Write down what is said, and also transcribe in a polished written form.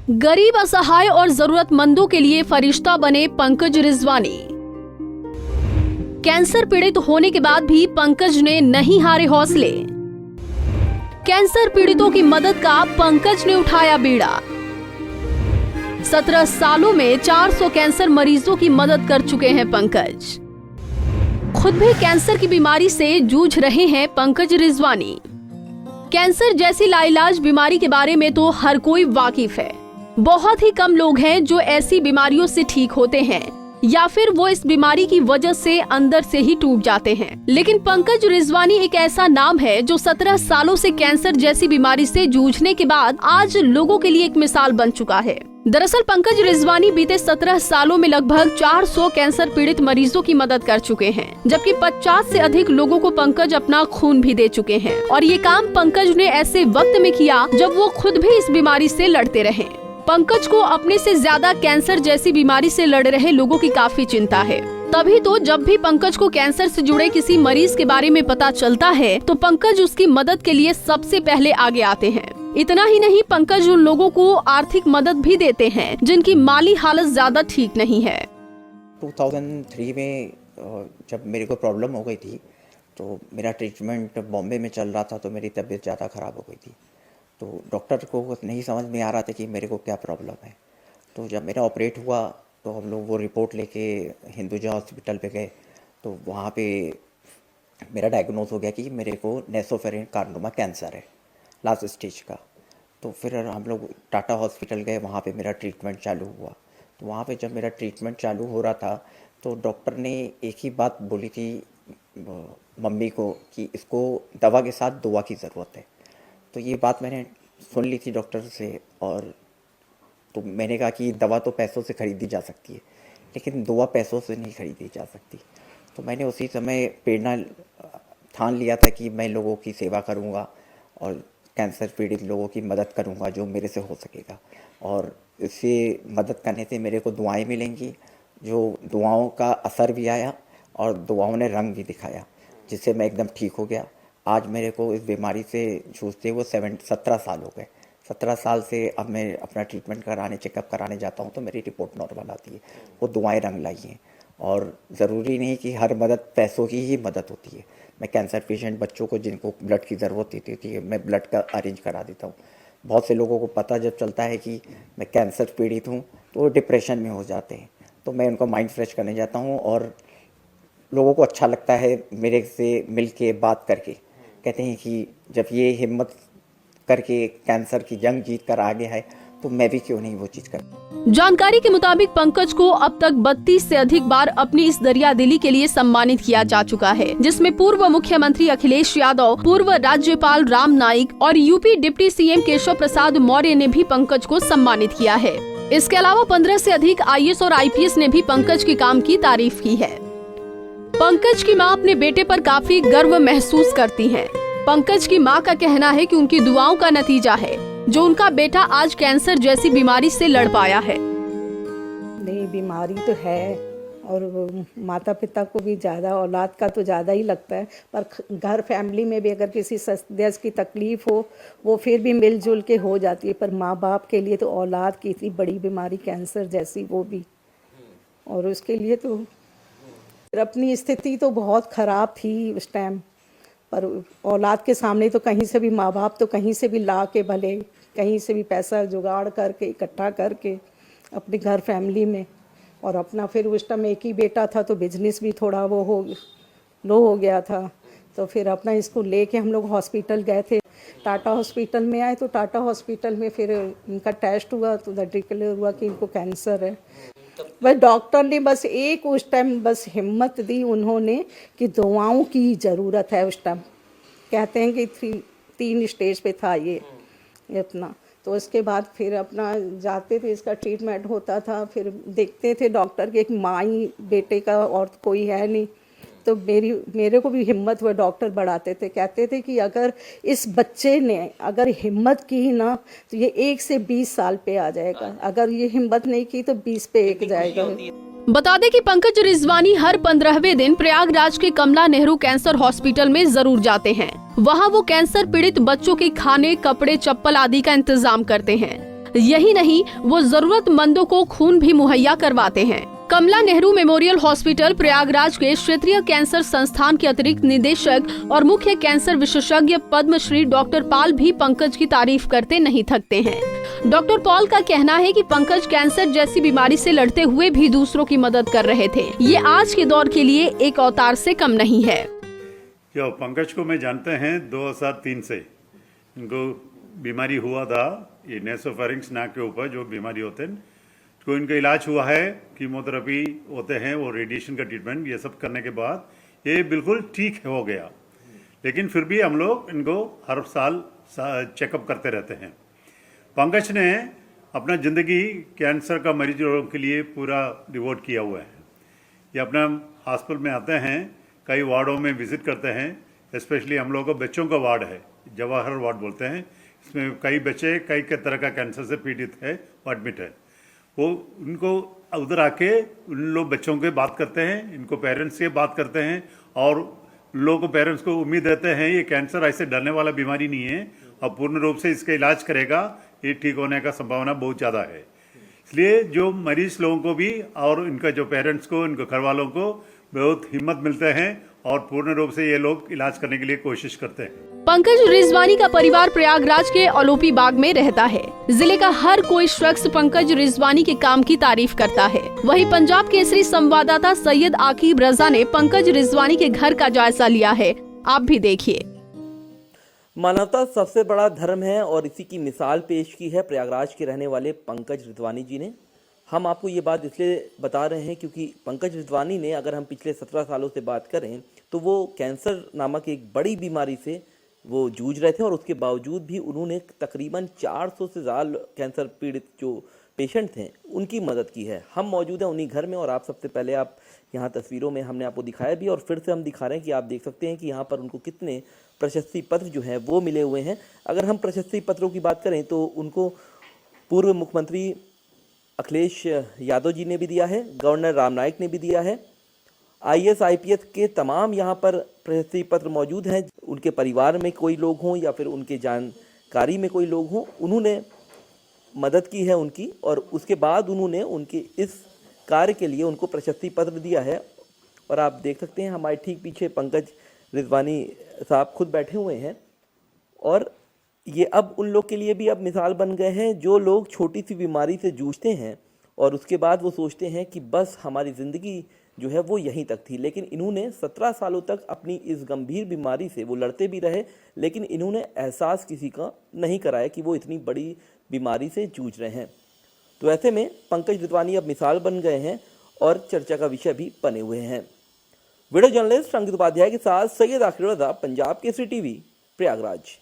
गरीब, असहाय और जरूरतमंदों के लिए फरिश्ता बने पंकज रिजवानी। कैंसर पीड़ित होने के बाद भी पंकज ने नहीं हारे हौसले। कैंसर पीड़ितों की मदद का पंकज ने उठाया बीड़ा। 17 सालों में 400 कैंसर मरीजों की मदद कर चुके हैं पंकज। खुद भी कैंसर की बीमारी से जूझ रहे हैं पंकज रिजवानी। कैंसर जैसी लाइलाज बीमारी के बारे में तो हर कोई वाकिफ है। बहुत ही कम लोग हैं जो ऐसी बीमारियों से ठीक होते हैं या फिर वो इस बीमारी की वजह से अंदर से ही टूट जाते हैं। लेकिन पंकज रिजवानी एक ऐसा नाम है जो 17 सालों से कैंसर जैसी बीमारी से जूझने के बाद आज लोगों के लिए एक मिसाल बन चुका है। दरअसल पंकज रिजवानी बीते 17 सालों में लगभग 400 कैंसर पीड़ित मरीजों की मदद कर चुके हैं, जबकि 50 से अधिक लोगों को पंकज अपना खून भी दे चुके हैं। और ये काम पंकज ने ऐसे वक्त में किया जब वो खुद भी इस बीमारी से लड़ते रहे। पंकज को अपने से ज्यादा कैंसर जैसी बीमारी से लड़ रहे लोगों की काफी चिंता है। तभी तो जब भी पंकज को कैंसर से जुड़े किसी मरीज के बारे में पता चलता है तो पंकज उसकी मदद के लिए सबसे पहले आगे आते हैं। इतना ही नहीं, पंकज उन लोगों को आर्थिक मदद भी देते हैं जिनकी माली हालत ज्यादा ठीक नहीं है। 2003 में जब मेरे को प्रॉब्लम हो गई थी तो मेरा ट्रीटमेंट बॉम्बे में चल रहा था, तो मेरी तबीयत ज़्यादा ख़राब हो गई थी। तो डॉक्टर को नहीं समझ में आ रहा था कि मेरे को क्या प्रॉब्लम है। तो जब मेरा ऑपरेट हुआ तो हम लोग वो रिपोर्ट लेके हिंदुजा हॉस्पिटल पे गए, तो वहाँ पे मेरा डायग्नोज हो गया कि मेरे को नेसोफेरिन कार्सिनोमा कैंसर है, लास्ट स्टेज का। तो फिर हम लोग टाटा हॉस्पिटल गए, वहाँ पे मेरा ट्रीटमेंट चालू हुआ। तो वहाँ पे जब मेरा ट्रीटमेंट चालू हो रहा था तो डॉक्टर ने एक ही बात बोली थी मम्मी को कि इसको दवा के साथ दुआ की ज़रूरत है। तो ये बात मैंने सुन ली थी डॉक्टर से, और तो मैंने कहा कि दवा तो पैसों से ख़रीदी जा सकती है लेकिन दुआ पैसों से नहीं ख़रीदी जा सकती। तो मैंने उसी समय प्रेरणा ठान लिया था कि मैं लोगों की सेवा करूँगा और कैंसर पीड़ित लोगों की मदद करूँगा जो मेरे से हो सकेगा। और इससे मदद करने से मेरे को दुआएं मिलेंगी, जो दुआओं का असर भी आया और दुआओं ने रंग भी दिखाया, जिससे मैं एकदम ठीक हो गया। आज मेरे को इस बीमारी से जूझते हुए 17 साल हो गए। 17 साल से अब मैं अपना ट्रीटमेंट कराने, चेकअप कराने जाता हूँ तो मेरी रिपोर्ट नॉर्मल आती है। वो दुआएं रंग लाई हैं। और ज़रूरी नहीं कि हर मदद पैसों की ही मदद होती है। मैं कैंसर पेशेंट बच्चों को जिनको ब्लड की ज़रूरत होती है मैं ब्लड का अरेंज करा देता हूँ। बहुत से लोगों को पता जब चलता है कि मैं कैंसर पीड़ित हूँ तो वो डिप्रेशन में हो जाते हैं, तो मैं उनको माइंड फ्रेश करने जाता हूँ और लोगों को अच्छा लगता है मेरे से मिल के बात करके। कहते हैं कि जब ये हिम्मत करके कैंसर की जंग जीत कर आगे है तो मैं भी क्यों नहीं वो चीज कर। जानकारी के मुताबिक पंकज को अब तक 32 से अधिक बार अपनी इस दरियादिली के लिए सम्मानित किया जा चुका है, जिसमें पूर्व मुख्यमंत्री अखिलेश यादव, पूर्व राज्यपाल राम नाईक और UP deputy CM Keshav Prasad Maurya ने भी पंकज को सम्मानित किया है। इसके अलावा 15 से अधिक IAS और IPS ने भी पंकज के काम की तारीफ की है। पंकज की मां अपने बेटे पर काफी गर्व महसूस करती हैं। पंकज की मां का कहना है कि उनकी दुआओं का नतीजा है जो उनका बेटा आज कैंसर जैसी बीमारी से लड़ पाया है। नहीं, बीमारी तो है और माता पिता को भी ज़्यादा, औलाद का तो ज़्यादा ही लगता है, पर घर फैमिली में भी अगर किसी सदस्य की तकलीफ़ हो वो फिर भी मिलजुल के हो जाती है। पर माँ बाप के लिए तो औलाद की इतनी बड़ी बीमारी कैंसर जैसी, वो भी, और उसके लिए तो अपनी स्थिति तो बहुत ख़राब थी उस टाइम। पर औलाद के सामने तो कहीं से भी माँ बाप तो कहीं से भी ला के, भले कहीं से भी पैसा जुगाड़ करके इकट्ठा करके अपने घर फैमिली में, और अपना फिर उस टाइम एक ही बेटा था तो बिजनेस भी थोड़ा वो लो हो गया था। तो फिर अपना इसको लेके हम लोग हॉस्पिटल गए थे। टाटा हॉस्पिटल में आए तो टाटा हॉस्पिटल में फिर इनका टेस्ट हुआ तो डिक्लेयर हुआ कि इनको कैंसर है। बस डॉक्टर ने बस एक उस टाइम बस हिम्मत दी उन्होंने कि दुआओं की ज़रूरत है। उस टाइम कहते हैं कि 3 स्टेज पे था ये अपना। तो उसके बाद फिर अपना जाते थे, इसका ट्रीटमेंट होता था, फिर देखते थे डॉक्टर के एक माँ ही बेटे का और कोई है नहीं। तो मेरे को भी हिम्मत हुआ, डॉक्टर बढ़ाते थे, कहते थे कि अगर इस बच्चे ने अगर हिम्मत की ना तो ये 1 से 20 साल पे आ जाएगा, अगर ये हिम्मत नहीं की तो 20 पे 1 जाएगा। बता दें कि पंकज रिजवानी हर 15वें दिन प्रयागराज के कमला नेहरू कैंसर हॉस्पिटल में जरूर जाते हैं। वहां वो कैंसर पीड़ित बच्चों के खाने, कपड़े, चप्पल आदि का इंतजाम करते हैं। यही नहीं, वो जरूरतमंदों को खून भी मुहैया करवाते हैं। कमला नेहरू मेमोरियल हॉस्पिटल प्रयागराज के क्षेत्रीय कैंसर संस्थान के अतिरिक्त निदेशक और मुख्य कैंसर विशेषज्ञ पद्मश्री डॉक्टर पाल भी पंकज की तारीफ करते नहीं थकते हैं। डॉक्टर पॉल का कहना है कि पंकज कैंसर जैसी बीमारी से लड़ते हुए भी दूसरों की मदद कर रहे थे। ये आज के दौर के लिए एक अवतार से कम नहीं है। जो पंकज को मैं जानते हैं 2003 से, इनको बीमारी हुआ था, ये नेसोफेरिंक्स नाक के ऊपर जो बीमारी होते हैं, तो इनका इलाज हुआ है, कीमोथेरेपी होते हैं, वो रेडिएशन का ट्रीटमेंट, ये सब करने के बाद ये बिल्कुल ठीक हो गया। लेकिन फिर भी हम लोग इनको हर साल चेकअप करते रहते हैं। पंकज ने अपना ज़िंदगी कैंसर का मरीजों के लिए पूरा डिवोट किया हुआ है। ये अपना हॉस्पिटल में आते हैं, कई वार्डों में विजिट करते हैं। स्पेशली हम लोगों का बच्चों का वार्ड है, जवाहर वार्ड बोलते हैं। इसमें कई बच्चे कई तरह का कैंसर से पीड़ित है, वो एडमिट है। वो उनको उधर आके उन लोग बच्चों के बात करते हैं, इनको पेरेंट्स से बात करते हैं, और लोगों को पेरेंट्स को उम्मीद देते हैं ये कैंसर ऐसे डरने वाला बीमारी नहीं है और पूर्ण रूप से इसका इलाज करेगा, ये ठीक होने का संभावना बहुत ज़्यादा है। इसलिए जो मरीज लोगों को भी और इनका जो पेरेंट्स को, इनके घर वालों को बहुत हिम्मत मिलते हैं और पूर्ण रूप से ये लोग इलाज करने के लिए कोशिश करते हैं। पंकज रिजवानी का परिवार प्रयागराज के ओलोपी बाग में रहता है। जिले का हर कोई शख्स पंकज रिजवानी के काम की तारीफ करता है। वहीं पंजाब केसरी संवाददाता सैयद आकिब रजा ने पंकज रिजवानी के घर का जायजा लिया है, आप भी देखिए। मानवता सबसे बड़ा धर्म है और इसी की मिसाल पेश की है प्रयागराज के रहने वाले पंकज रिजवानी जी ने। हम आपको ये बात इसलिए बता रहे हैं क्योंकि पंकज रिजवानी ने, अगर हम पिछले 17 सालों से बात करें, तो वो कैंसर नामक एक बड़ी बीमारी से वो जूझ रहे थे और उसके बावजूद भी उन्होंने तकरीबन 400 से ज़्यादा कैंसर पीड़ित जो पेशेंट थे उनकी मदद की है। हम मौजूद हैं उन्हीं घर में और आप सबसे पहले आप यहाँ तस्वीरों में हमने आपको दिखाया भी और फिर से हम दिखा रहे हैं कि आप देख सकते हैं कि यहाँ पर उनको कितने प्रशस्ति पत्र जो हैं वो मिले हुए हैं। अगर हम प्रशस्ति पत्रों की बात करें तो उनको पूर्व मुख्यमंत्री अखिलेश यादव जी ने भी दिया है, गवर्नर राम नाईक ने भी दिया है, IAS IPS के तमाम यहाँ पर प्रशस्ति पत्र मौजूद हैं। उनके परिवार में कोई लोग हों या फिर उनके जानकारी में कोई लोग हों, उन्होंने मदद की है उनकी और उसके बाद उन्होंने उनके इस कार्य के लिए उनको प्रशस्ति पत्र दिया है। और आप देख सकते हैं हमारे ठीक पीछे पंकज रिजवानी साहब खुद बैठे हुए हैं और ये अब उन लोग के लिए भी अब मिसाल बन गए हैं जो लोग छोटी सी बीमारी से जूझते हैं और उसके बाद वो सोचते हैं कि बस हमारी ज़िंदगी जो है वो यहीं तक थी। लेकिन इन्होंने 17 सालों तक अपनी इस गंभीर बीमारी से वो लड़ते भी रहे, लेकिन इन्होंने एहसास किसी का नहीं कराया कि वो इतनी बड़ी बीमारी से जूझ रहे हैं। तो ऐसे में पंकज रिजवानी अब मिसाल बन गए हैं और चर्चा का विषय भी बने हुए हैं। वीडियो जर्नलिस्ट अंकित उपाध्याय के साथ सैयद आकिब रजा, पंजाब केसरी टीवी, प्रयागराज।